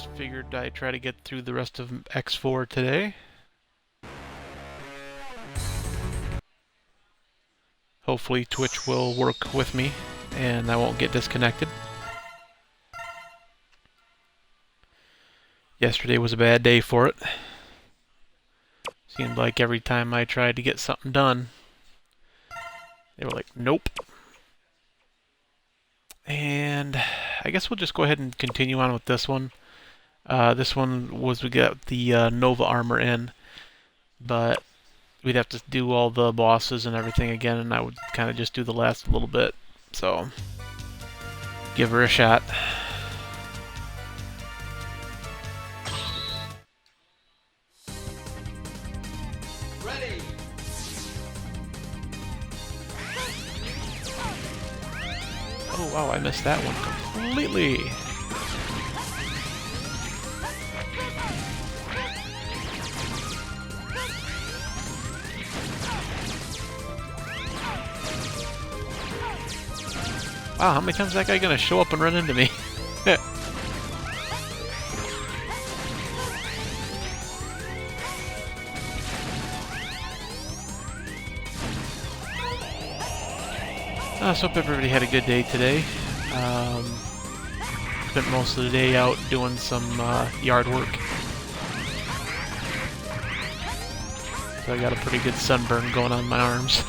just figured I'd try to get through the rest of X4 today. Hopefully Twitch will work with me and I won't get disconnected. Yesterday was a bad day for it. Seemed like every time I tried to get something done, they were like, nope. And I guess we'll just go ahead and continue on with this one. This one was we got the Nova armor in, but we'd have to do all the bosses and everything again, and I would kind of just do the last little bit. So, give her a shot. Ready. Oh wow, I missed that one completely. Wow, how many times is that guy gonna show up and run into me? So hope everybody had a good day today. Spent most of the day out doing some yard work. So I got a pretty good sunburn going on my arms.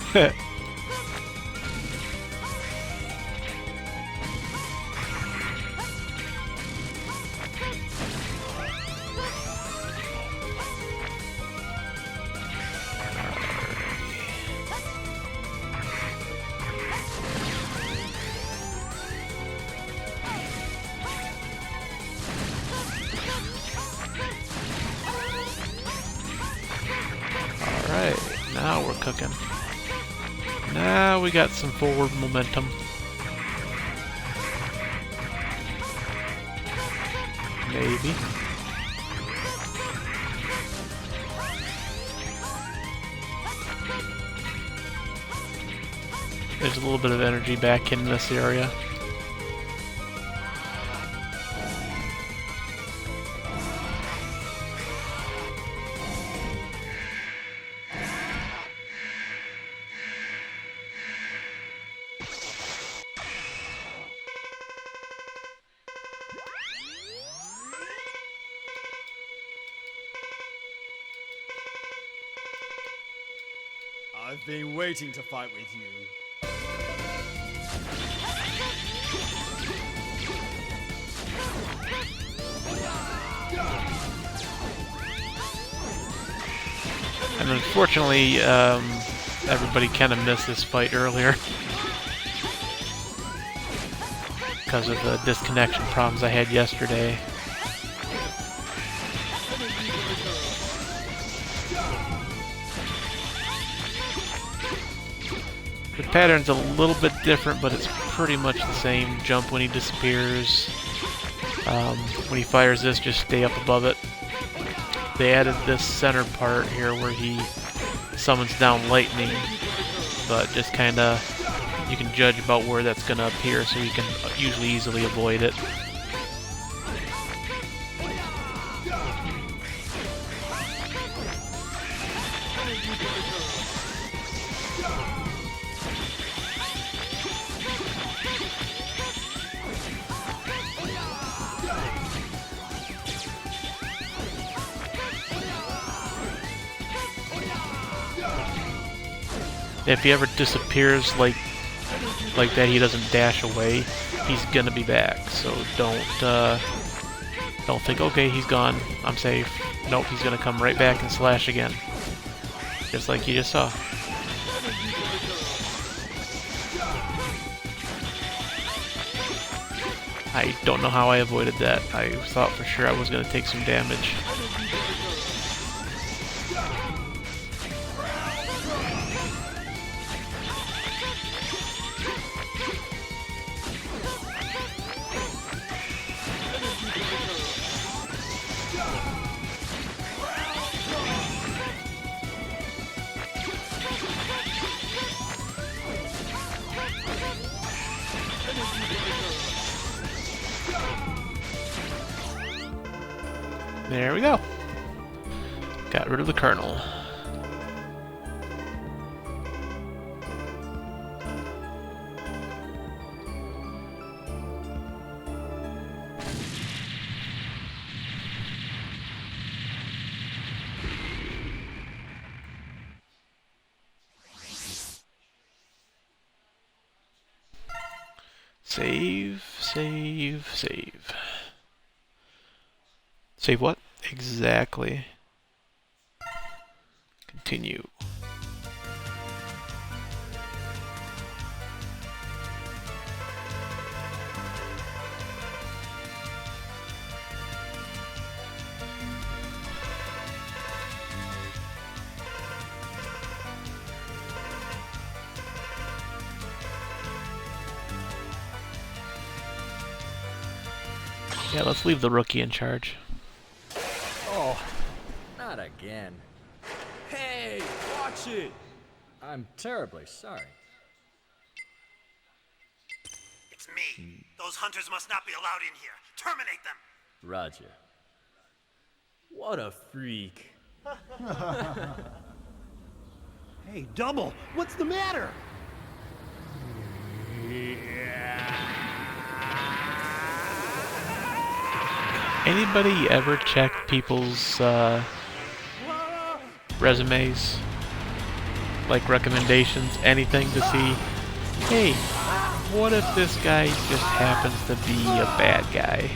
Alright, now we're cooking. Now we got some forward momentum. Maybe. There's a little bit of energy back in this area. I've been waiting to fight with you. And unfortunately, everybody kind of missed this fight earlier because of the disconnection problems I had yesterday. The pattern's a little bit different, but it's pretty much the same. Jump when he disappears. When he fires this, just stay up above it. They added this center part here where he summons down lightning, but just kind of, you can judge about where that's going to appear, so you can usually easily avoid it. If he ever disappears like that, he doesn't dash away, he's gonna be back. So don't think, okay, he's gone, I'm safe. Nope, he's gonna come right back and slash again, just like you just saw. I don't know how I avoided that. I thought for sure I was gonna take some damage. There we go. Got rid of the Colonel. Save, save, save. Save what? Exactly. Continue. Yeah, let's leave the rookie in charge. Oh, not again. Hey, watch it! I'm terribly sorry. It's me. Those hunters must not be allowed in here. Terminate them. Roger. What a freak. Hey, Double, what's the matter? Anybody ever check people's resumes? Like recommendations, anything to see, hey, what if this guy just happens to be a bad guy?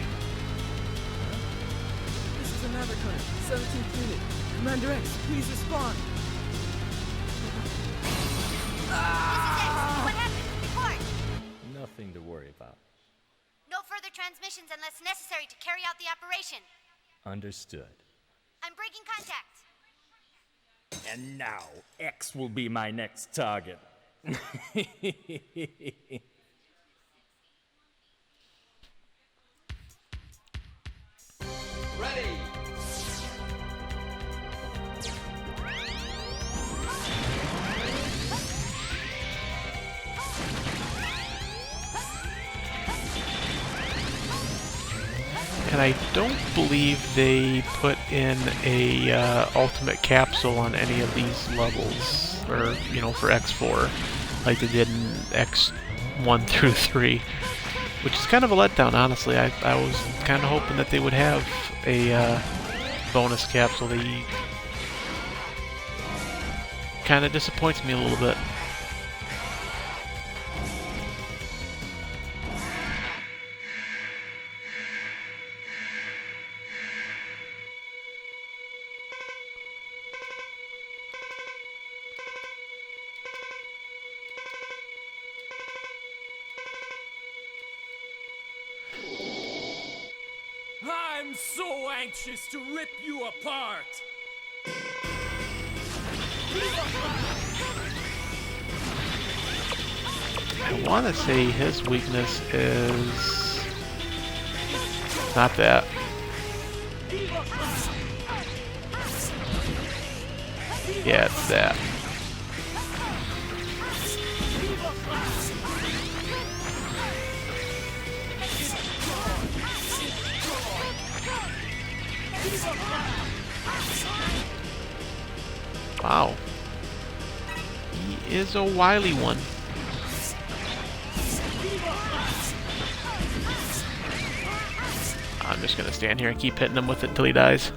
This is another Connor, 17th unit. Commander X, please respond. What happened? Report! Nothing to worry about. No further transmissions unless necessary to carry out the operation. Understood. I'm breaking contact. And now, X will be my next target. Ready! And I don't believe they put in a ultimate capsule on any of these levels, or you know, for X4, like they did in X1 through 3, which is kind of a letdown, honestly. I was kind of hoping that they would have a bonus capsule. They kind of disappoints me a little bit. I'm so anxious to rip you apart! I want to say his weakness is not that. Yeah, it's that. Wow. He is a wily one. I'm just gonna stand here and keep hitting him with it until he dies.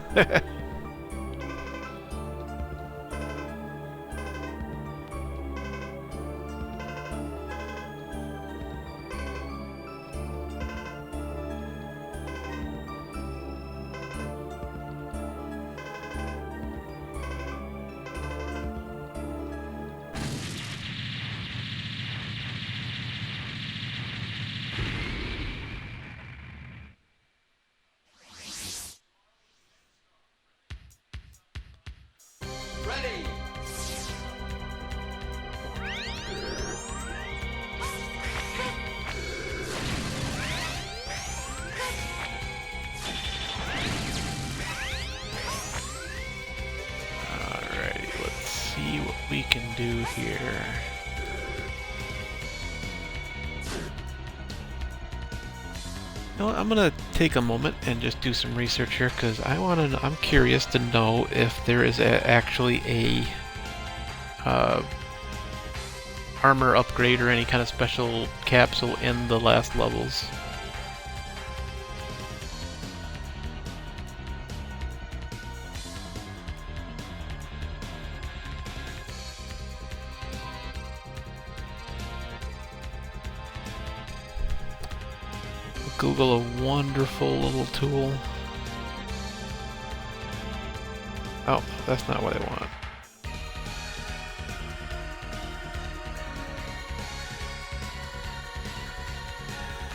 Ready! Alrighty, let's see what we can do here. know what, I'm gonna take a moment and just do some research here because I'm curious to know if there is actually a armor upgrade or any kind of special capsule in the last levels. Google, a wonderful little tool. Oh, that's not what I want.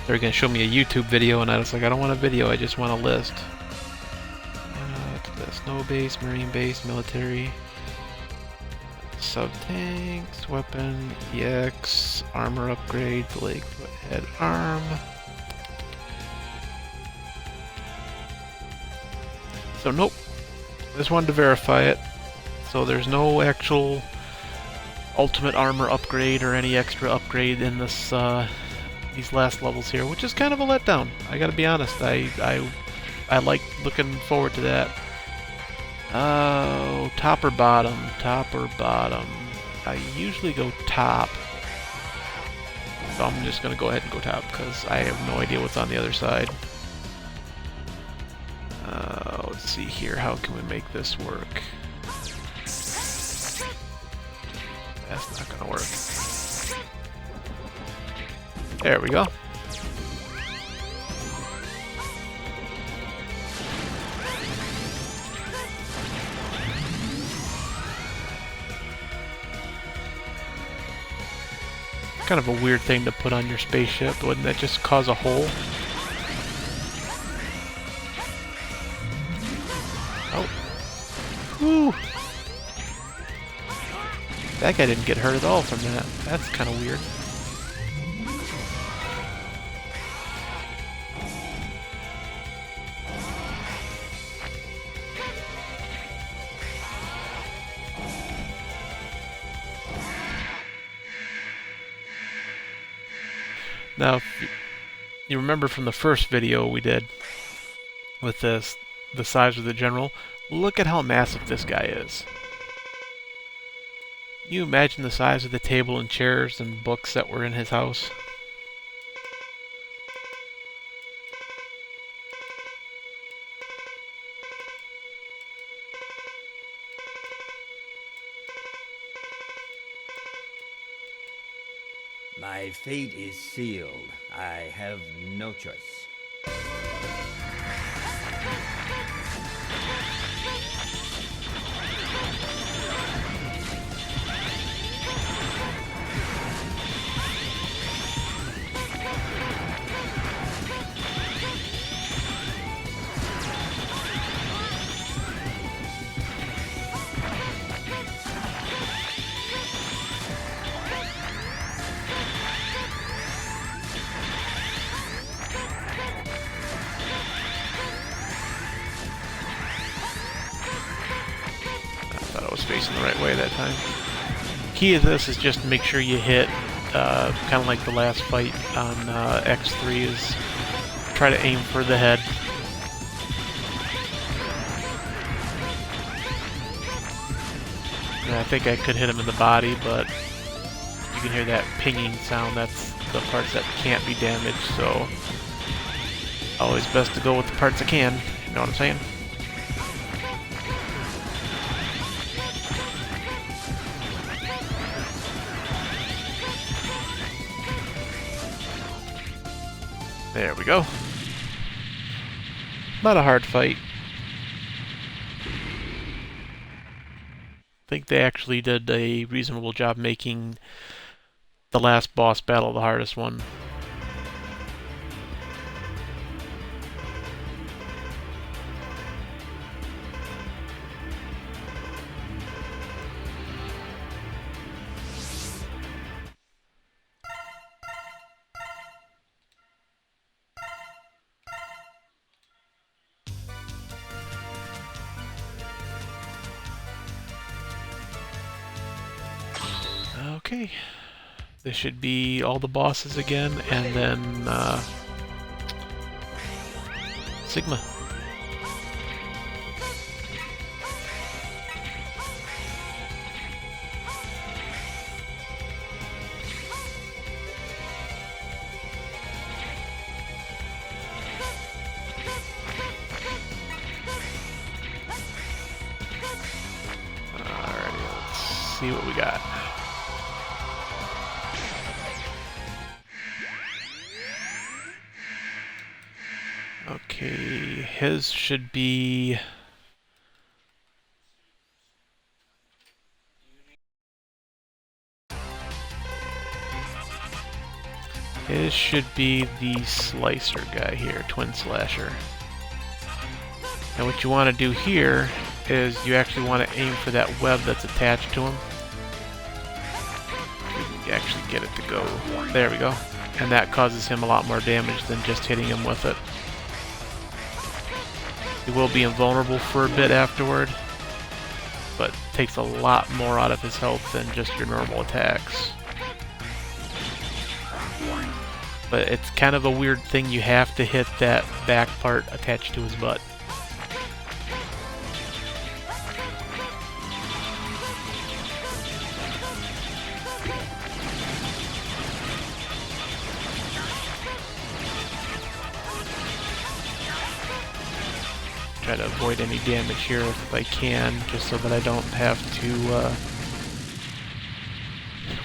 They're gonna show me a YouTube video, and I was like, I don't want a video, I just want a list. Snow base, marine base, military, sub tanks, weapon, EX, armor upgrades, leg, foot, head, arm. So nope, just wanted to verify it. So there's no actual ultimate armor upgrade or any extra upgrade in this these last levels here, which is kind of a letdown. I gotta be honest, I like looking forward to that. Oh, top or bottom? Top or bottom? I usually go top. So I'm just gonna go ahead and go top because I have no idea what's on the other side. Let's see here, how can we make this work? That's not gonna work. There we go. Kind of a weird thing to put on your spaceship. Wouldn't that just cause a hole? Oh. Whew. That guy didn't get hurt at all from that. That's kind of weird. Now, if you remember from the first video we did with this, the size of the general, look at how massive this guy is. Can you imagine the size of the table and chairs and books that were in his house? My fate is sealed. I have no choice. Facing the right way that time. Key of this is just to make sure you hit, kind of like the last fight on X3, is try to aim for the head. And I think I could hit him in the body, but you can hear that pinging sound. That's the parts that can't be damaged, so always best to go with the parts I can. You know what I'm saying? There we go. Not a hard fight. I think they actually did a reasonable job making the last boss battle the hardest one. Okay, this should be all the bosses again, and then Sigma. See what we got. Okay, his should be... His should be the slicer guy here, Twin Slasher. And what you want to do here is you actually want to aim for that web that's attached to him. You actually get it to go. There we go. And that causes him a lot more damage than just hitting him with it. He will be invulnerable for a bit afterward, but takes a lot more out of his health than just your normal attacks. But it's kind of a weird thing, you have to hit that back part attached to his butt. Try to avoid any damage here if I can, just so that I don't have to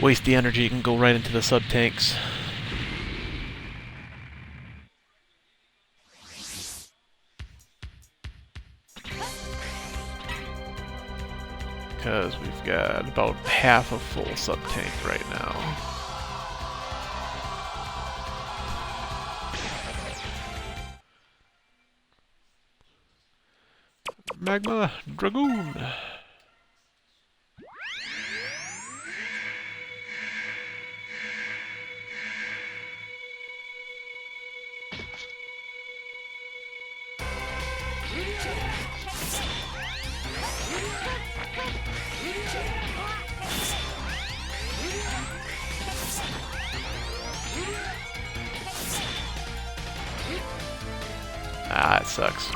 waste the energy. You can go right into the sub-tanks. Because we've got about half a full sub-tank right now. Magma Dragoon! Ah, it sucks.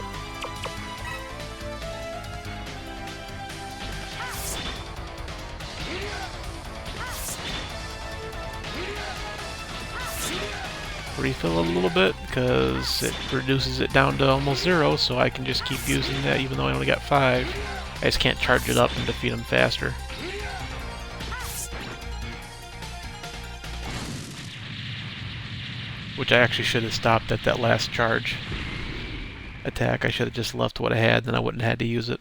Refill it a little bit because it reduces it down to almost 0, so I can just keep using that even though I only got 5. I just can't charge it up and defeat them faster. Which I actually should have stopped at that last charge attack. I should have just left what I had, then I wouldn't have had to use it.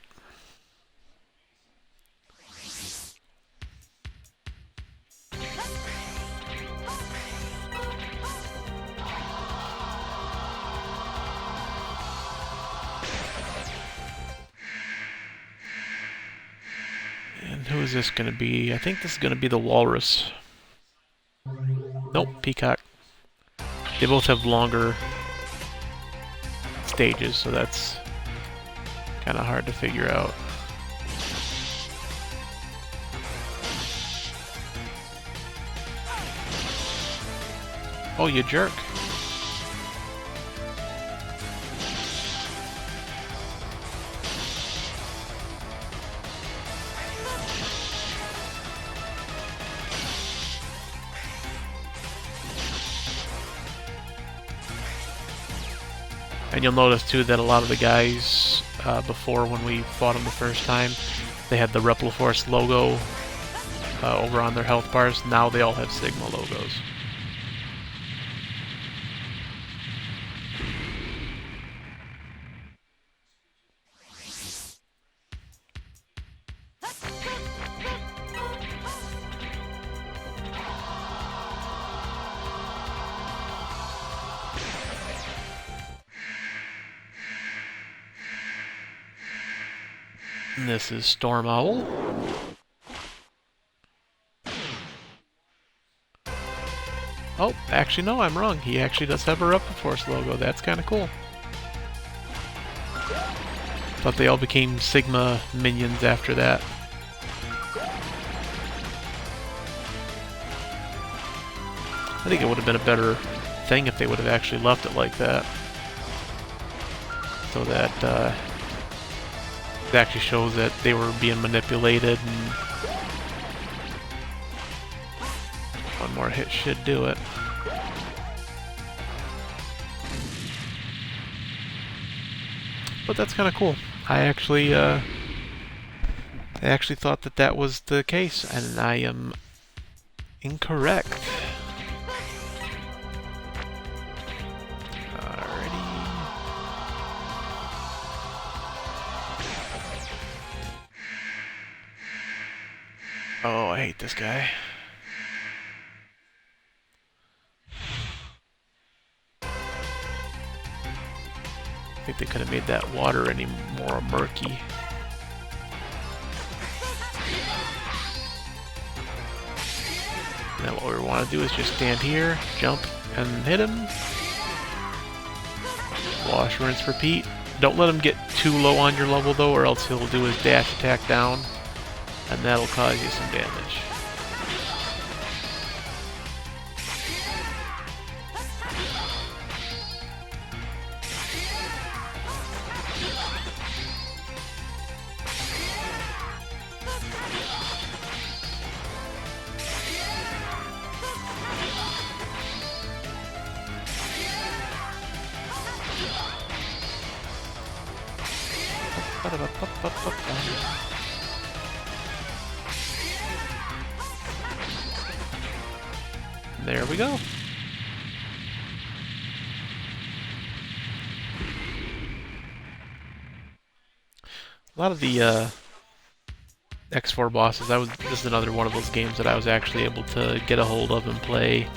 And who is this going to be? I think this is going to be the Walrus. Nope, Peacock. They both have longer stages, so that's kind of hard to figure out. Oh, you jerk. And you'll notice too that a lot of the guys before, when we fought them the first time, they had the Repliforce logo over on their health bars. Now they all have Sigma logos. And this is Storm Owl. Oh, actually no, I'm wrong. He actually does have a Repliforce logo. That's kind of cool. Thought they all became Sigma minions after that. I think it would have been a better thing if they would have actually left it like that. so that it actually shows that they were being manipulated, and one more hit should do it. But that's kind of cool. I actually thought that that was the case, and I am incorrect. Alrighty. Oh, I hate this guy. I think they could have made that water any more murky. Now what we want to do is just stand here, jump, and hit him. Wash, rinse, repeat. Don't let him get too low on your level though, or else he'll do his dash attack down, and that'll cause you some damage. There we go. A lot of the X4 bosses, this is another one of those games that I was actually able to get a hold of and play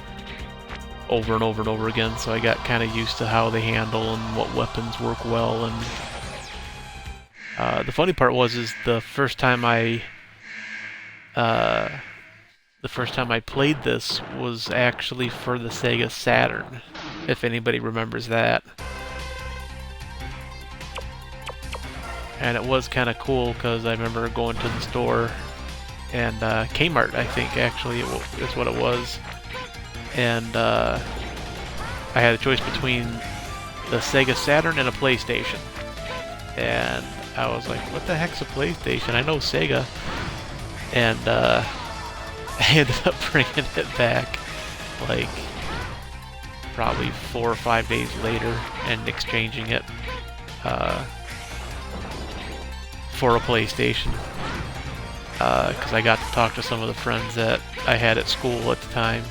over and over and over again, so I got kind of used to how they handle and what weapons work well. And the funny part is the first time I played this was actually for the Sega Saturn, if anybody remembers that. And it was kind of cool because I remember going to the store, and Kmart, I think actually is what it was, and I had a choice between the Sega Saturn and a PlayStation, and I was like, what the heck's a PlayStation? I know Sega. And I ended up bringing it back like probably 4 or 5 days later and exchanging it for a PlayStation, because I got to talk to some of the friends that I had at school at the time,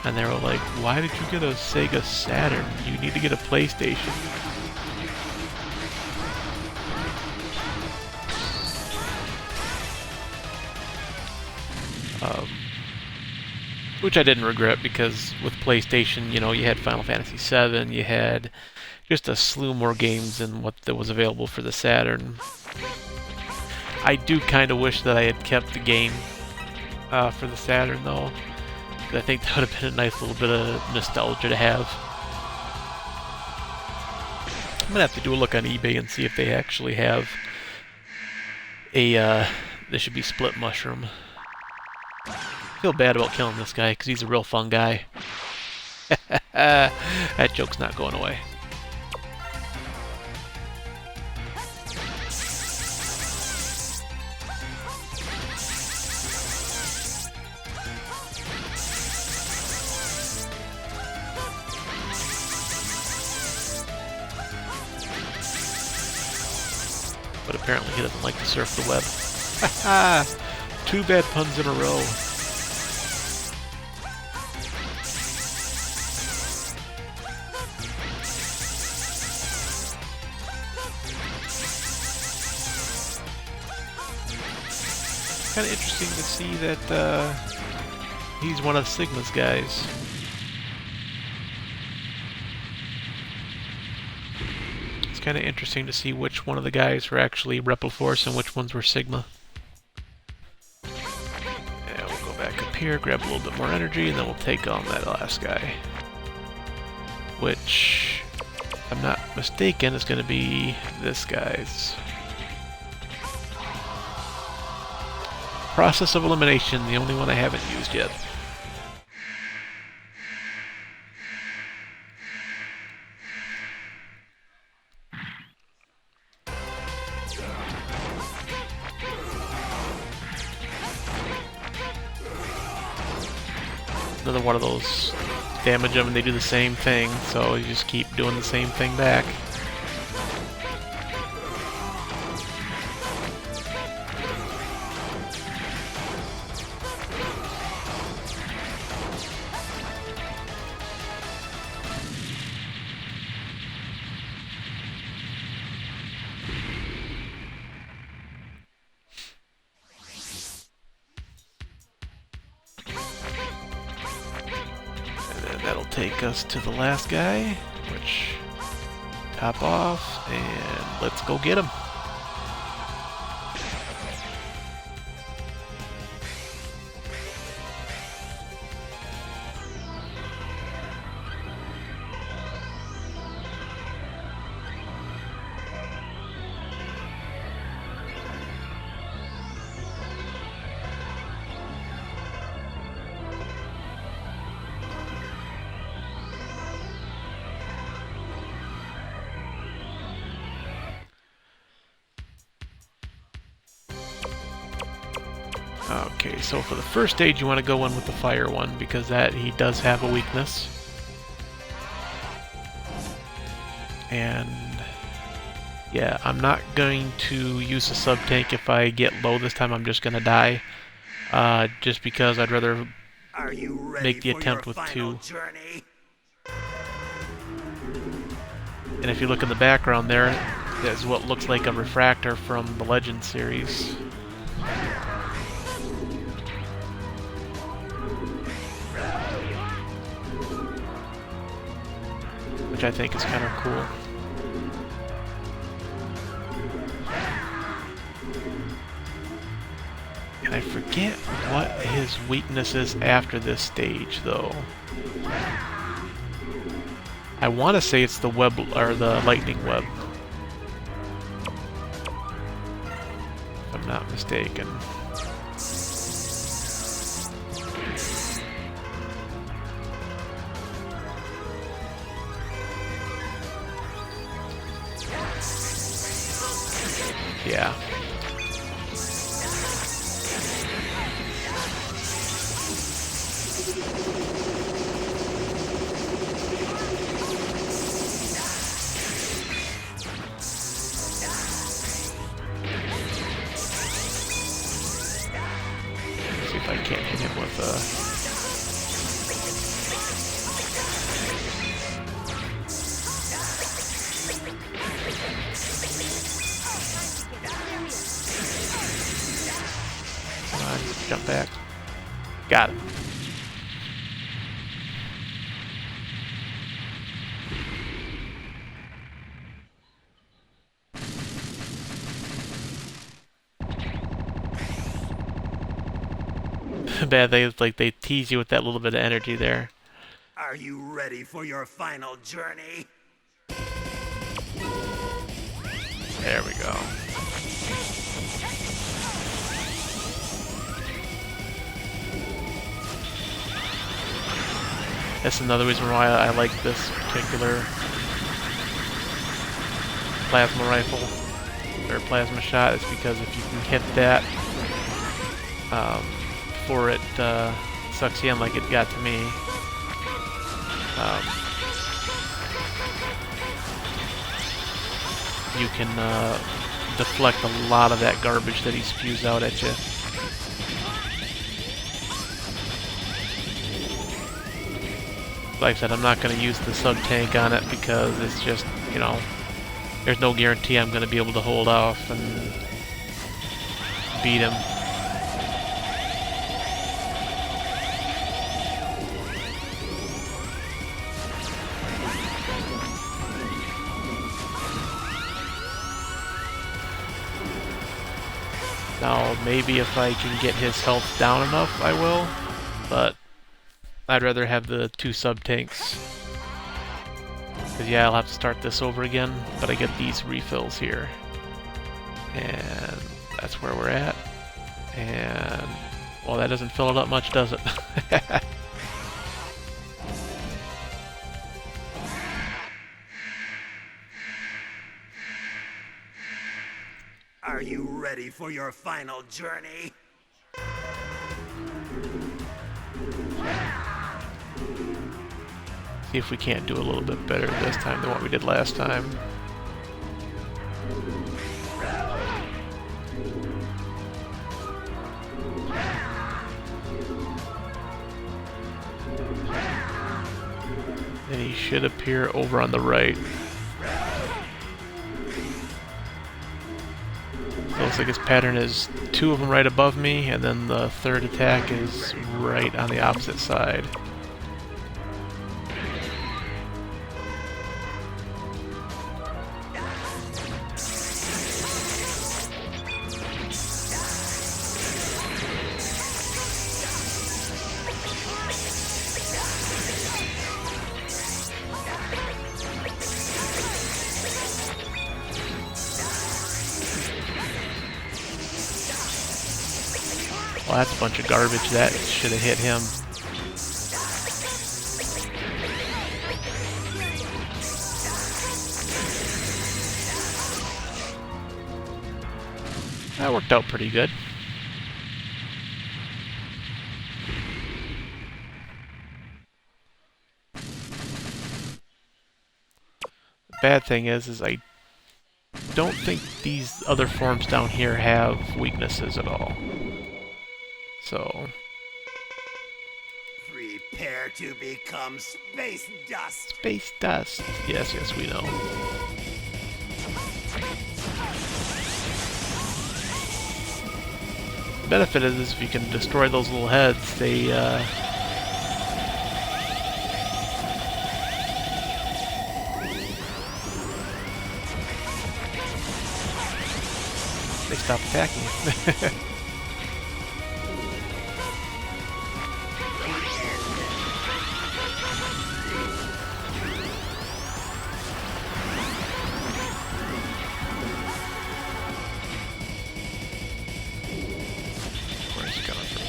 and they were like, why did you get a Sega Saturn? You need to get a PlayStation. Which I didn't regret, because with PlayStation, you know, you had Final Fantasy VII, you had just a slew more games than what was available for the Saturn. I do kind of wish that I had kept the game for the Saturn, though. I think that would have been a nice little bit of nostalgia to have. I'm gonna have to do a look on eBay and see if they actually have a, this should be split mushroom. I feel bad about killing this guy because he's a real fun guy. That joke's not going away. But apparently he doesn't like to surf the web. Haha! 2 bad puns in a row. Kind of interesting to see that he's one of Sigma's guys. It's kind of interesting to see which one of the guys were actually Reploforce and which ones were Sigma. Yeah, we'll go back up here, grab a little bit more energy, and then we'll take on that last guy. Which, if I'm not mistaken, is going to be this guy's. Process of elimination, the only one I haven't used yet. another one of those. Damage them and they do the same thing, so you just keep doing the same thing back. That'll take us to the last guy, which top off, and let's go get him. Okay, so for the first stage you want to go in with the fire one, because that he does have a weakness. And yeah, I'm not going to use the sub-tank if I get low this time. I'm just going to die. Just because I'd rather make the attempt with two. Journey? And if you look in the background there, that's what looks like a refractor from the Legend series. Which I think is kind of cool. And I forget what his weakness is after this stage, though. I want to say it's the web or the lightning web, if I'm not mistaken. Yeah. See if I can't hit him with a... Jump back. Got it. Bad they tease you with that little bit of energy there. Are you ready for your final journey? There we go. That's another reason why I like this particular plasma rifle or plasma shot, is because if you can hit that before it sucks you in like it got to me, you can deflect a lot of that garbage that he spews out at you. Like I said, I'm not going to use the sub-tank on it because it's just, you know, there's no guarantee I'm going to be able to hold off and beat him. Now, maybe if I can get his health down enough, I will, but I'd rather have the two sub-tanks. Because yeah, I'll have to start this over again, but I get these refills here. And that's where we're at. And, well, that doesn't fill it up much, does it? Are you ready for your final journey? See if we can't do a little bit better this time than what we did last time. And he should appear over on the right. So it looks like his pattern is 2 of them right above me, and then the third attack is right on the opposite side. Well, that's a bunch of garbage. That should have hit him. That worked out pretty good. The bad thing is I don't think these other forms down here have weaknesses at all. So, Prepare to become space dust. space dust. Yes, yes, we know. The benefit is if you can destroy those little heads, they stop attacking. Where's he coming from?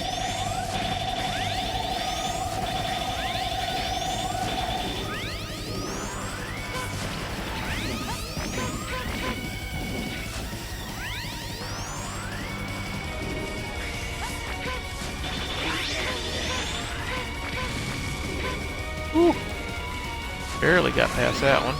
Woo! Barely got past that one.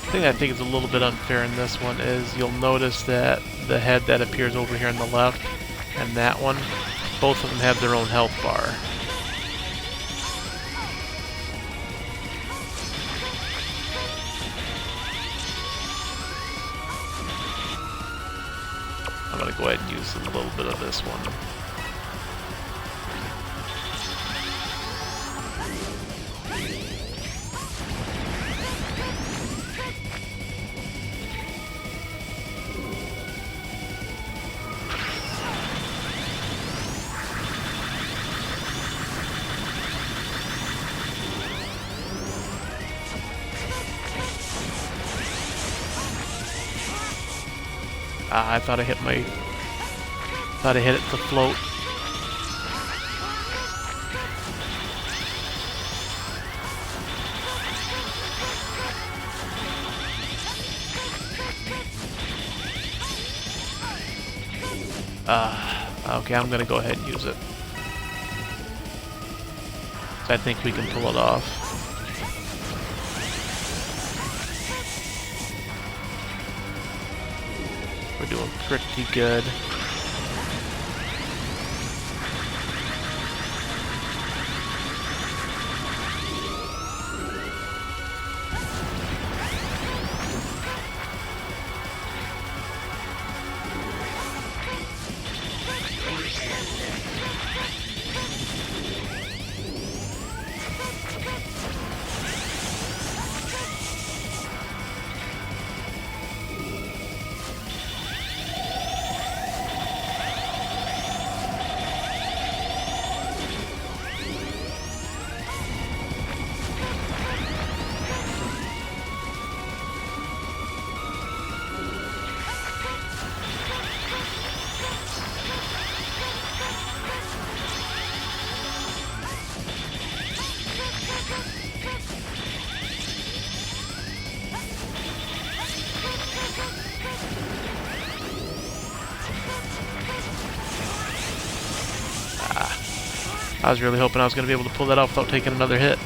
The thing I think is a little bit unfair in this one is you'll notice that the head that appears over here on the left and that one, both of them have their own health bar. I'm going to go ahead and use a little bit of this one. I thought I hit it to float. Okay, I'm gonna go ahead and use it. So I think we can pull it off. We're doing pretty good. I was really hoping I was going to be able to pull that off without taking another hit.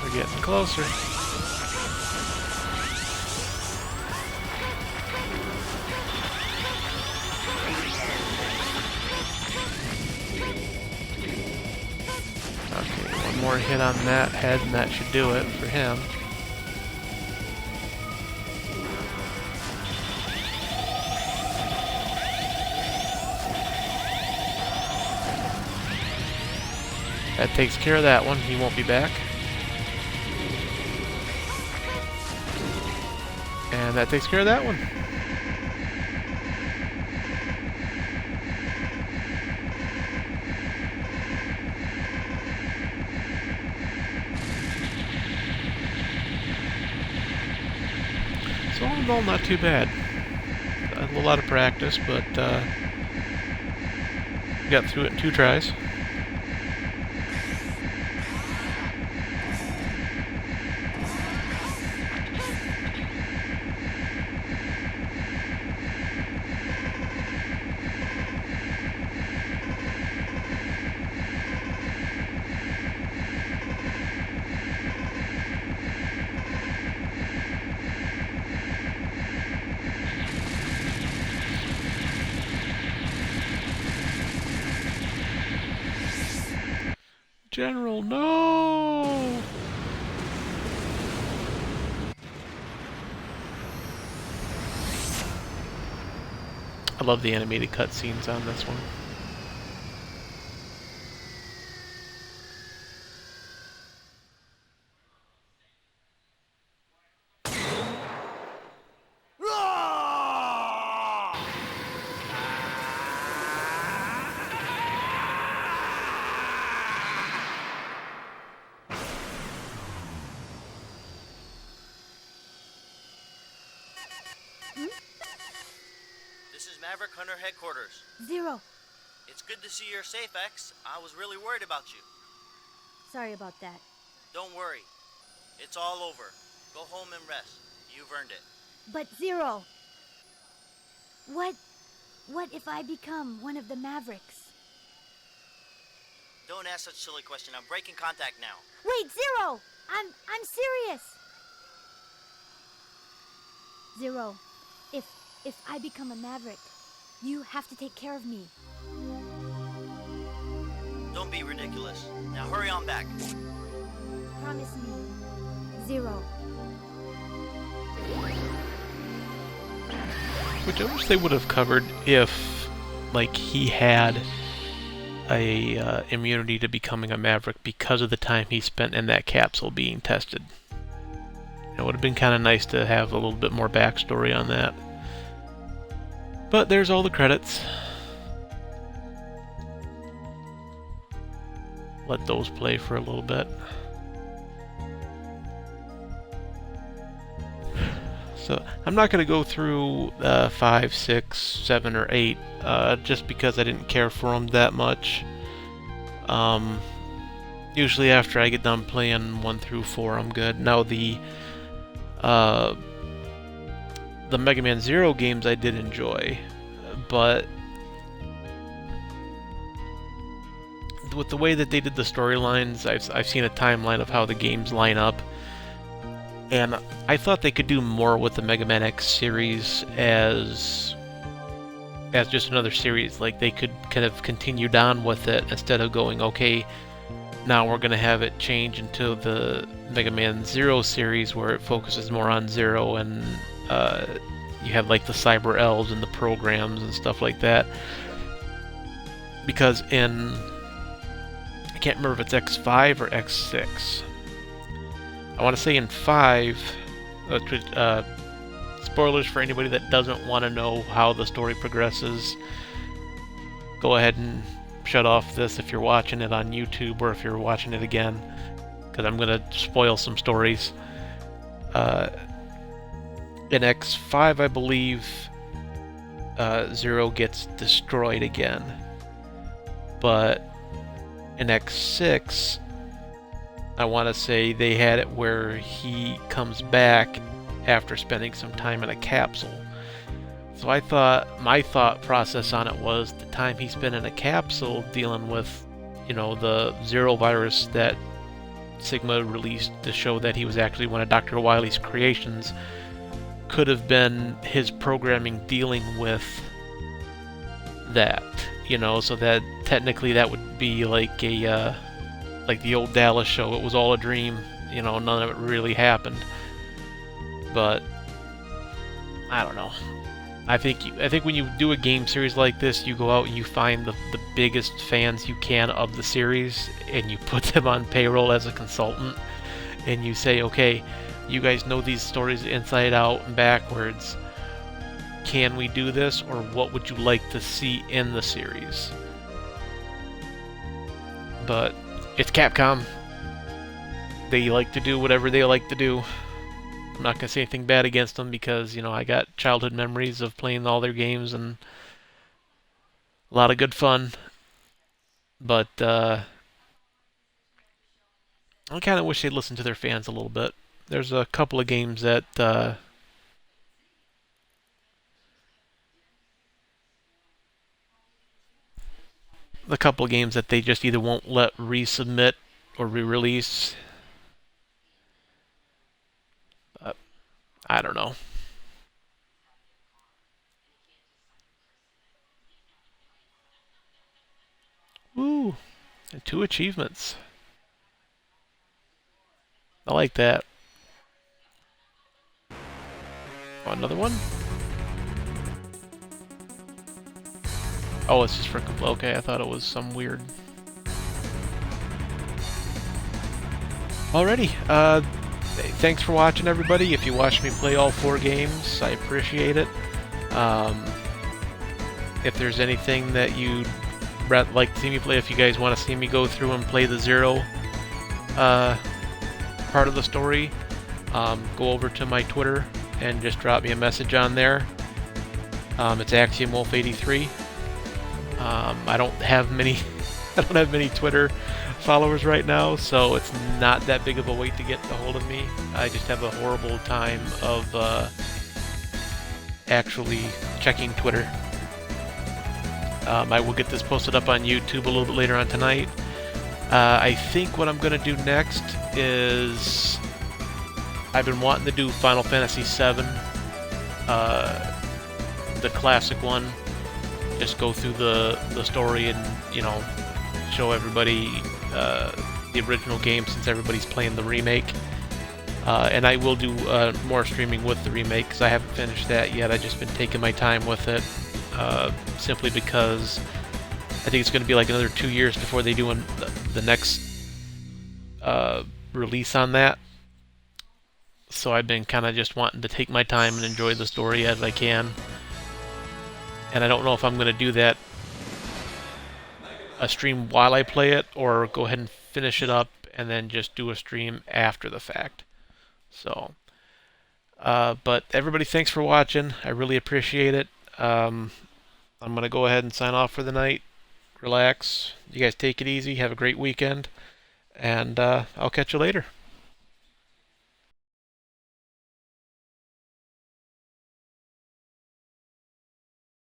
We're getting closer. Okay, one more hit on that head and that should do it for him. That takes care of that one. He won't be back. And that takes care of that one. So all in all, not too bad. A lot of practice, but got through it in 2 tries. General, no! I love the animated cutscenes on this one. This is Maverick Hunter Headquarters. Zero. It's good to see you're safe, X. I was really worried about you. Sorry about that. Don't worry. It's all over. Go home and rest. You've earned it. But Zero, what if I become one of the Mavericks? Don't ask such a silly question. I'm breaking contact now. Wait, Zero! I'm serious. Zero, if I become a Maverick, you have to take care of me. Don't be ridiculous. Now hurry on back. Promise me. Zero. Which I wish they would have covered if, like, he had a immunity to becoming a Maverick because of the time he spent in that capsule being tested. It would have been kind of nice to have a little bit more backstory on that. But there's all the credits. Let those play for a little bit. So I'm not going to go through 5, 6, 7, or 8 just because I didn't care for them that much. Usually after I get done playing 1 through 4, I'm good. Now the Mega Man Zero games I did enjoy, but with the way that they did the storylines, I've seen a timeline of how the games line up, and I thought they could do more with the Mega Man X series as just another series. Like, they could kind of continued on with it instead of going, okay, now we're going to have it change into the Mega Man Zero series where it focuses more on Zero, and you have like the Cyber Elves and the programs and stuff like that. Because in, I can't remember if it's X5 or X6. I want to say in 5, spoilers for anybody that doesn't want to know how the story progresses. Go ahead and shut off this if you're watching it on YouTube or if you're watching it again, because I'm going to spoil some stories. In X5, I believe, Zero gets destroyed again. But in X6, I want to say they had it where he comes back after spending some time in a capsule. So I thought, my thought process on it was the time he spent in a capsule dealing with, you know, the Zero virus that Sigma released to show that he was actually one of Dr. Wily's creations could have been his programming dealing with that, you know, so that technically that would be like a like the old Dallas show. It was all a dream, you know, none of it really happened. But I don't know. I think when you do a game series like this, you go out and you find the biggest fans you can of the series, and you put them on payroll as a consultant, and you say, okay, you guys know these stories inside out and backwards. Can we do this, or what would you like to see in the series? But it's Capcom. They like to do whatever they like to do. I'm not going to say anything bad against them because, you know, I got childhood memories of playing all their games and a lot of good fun. But I kind of wish they'd listen to their fans a little bit. There's a couple of games that they just either won't let resubmit or re-release. I don't know. Woo! And 2 achievements. I like that. Oh, another one? Oh, it's just for... Okay, I thought it was some weird... Alrighty, thanks for watching, everybody. If you watched me play all 4 games, I appreciate it. If there's anything that you'd like to see me play, if you guys want to see me go through and play the Zero part of the story, go over to my Twitter and just drop me a message on there. It's AxiomWolf83. I don't have many Twitter followers right now, so it's not that big of a wait to get a hold of me. I just have a horrible time of actually checking Twitter. I will get this posted up on YouTube a little bit later on tonight. I think what I'm going to do next is I've been wanting to do Final Fantasy VII, the classic one. Just go through the story and, you know, show everybody the original game since everybody's playing the remake. And I will do more streaming with the remake because I haven't finished that yet. I've just been taking my time with it simply because I think it's going to be like another 2 years before they do the next release on that. So I've been kind of just wanting to take my time and enjoy the story as I can. And I don't know if I'm going to do that a stream while I play it, or go ahead and finish it up and then just do a stream after the fact. So, but everybody, thanks for watching. I really appreciate it. I'm going to go ahead and sign off for the night. Relax. You guys take it easy. Have a great weekend. And I'll catch you later.